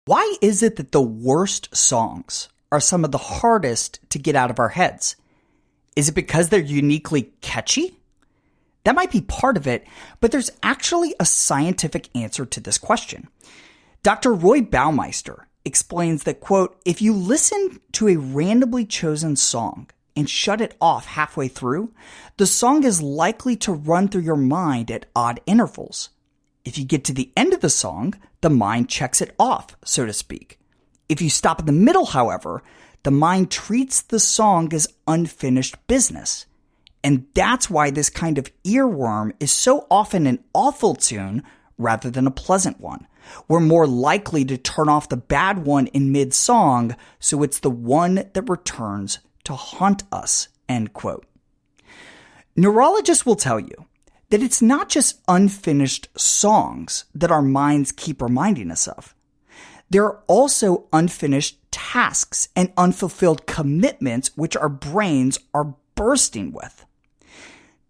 Why is it that the worst songs are some of the hardest to get out of our heads? Is it because they're uniquely catchy? That might be part of it, but there's actually a scientific answer to this question. Dr. Roy Baumeister explains that, quote, if you listen to a randomly chosen song and shut it off halfway through, the song is likely to run through your mind at odd intervals. If you get to the end of the song, the mind checks it off, so to speak. If you stop in the middle, however, the mind treats the song as unfinished business. And that's why this kind of earworm is so often an awful tune rather than a pleasant one. We're more likely to turn off the bad one in mid-song, so it's the one that returns to haunt us, end quote. Neurologists will tell you that it's not just unfinished songs that our minds keep reminding us of. There are also unfinished tasks and unfulfilled commitments which our brains are bursting with.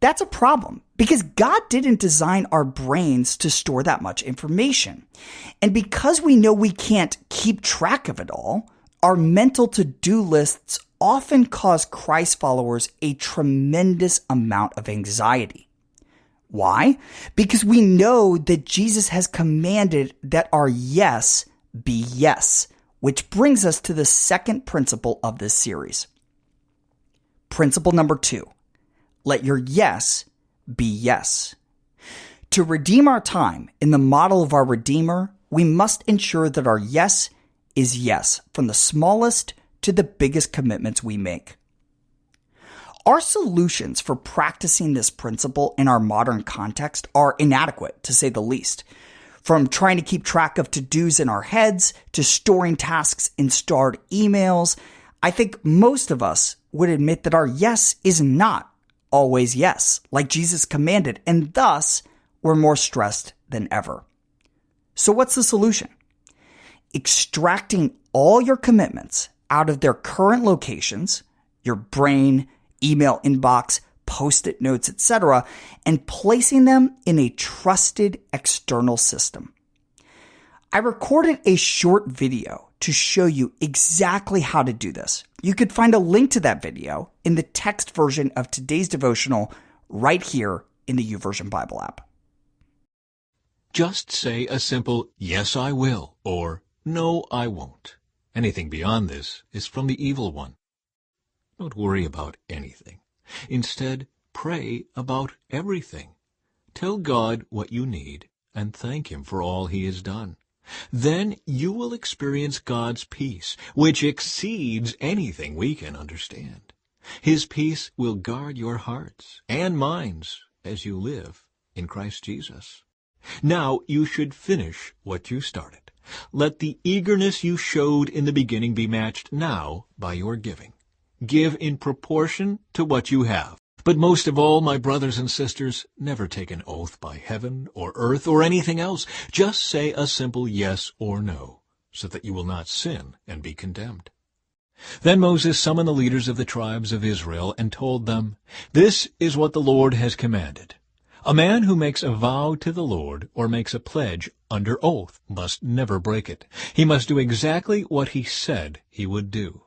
That's a problem because God didn't design our brains to store that much information. And because we know we can't keep track of it all, our mental to-do lists often cause Christ followers a tremendous amount of anxiety. Why? Because we know that Jesus has commanded that our yes be yes, which brings us to the second principle of this series. Principle number 2, let your yes be yes. To redeem our time in the model of our Redeemer, we must ensure that our yes is yes, from the smallest to the biggest commitments we make. Our solutions for practicing this principle in our modern context are inadequate, to say the least. From trying to keep track of to-dos in our heads to storing tasks in starred emails, I think most of us would admit that our yes is not always yes, like Jesus commanded, and thus we're more stressed than ever. So what's the solution? Extracting all your commitments out of their current locations, your brain, email inbox, post-it notes, etc., and placing them in a trusted external system. I recorded a short video to show you exactly how to do this. You could find a link to that video in the text version of today's devotional right here in the YouVersion Bible app. Just say a simple, yes, I will, or no, I won't. Anything beyond this is from the evil one. Don't worry about anything. Instead, pray about everything. Tell God what you need and thank Him for all He has done. Then you will experience God's peace, which exceeds anything we can understand. His peace will guard your hearts and minds as you live in Christ Jesus. Now you should finish what you started. Let the eagerness you showed in the beginning be matched now by your giving. Give in proportion to what you have. But most of all, my brothers and sisters, never take an oath by heaven or earth or anything else. Just say a simple yes or no, so that you will not sin and be condemned. Then Moses summoned the leaders of the tribes of Israel and told them, "This is what the Lord has commanded. A man who makes a vow to the Lord or makes a pledge under oath must never break it. He must do exactly what he said he would do.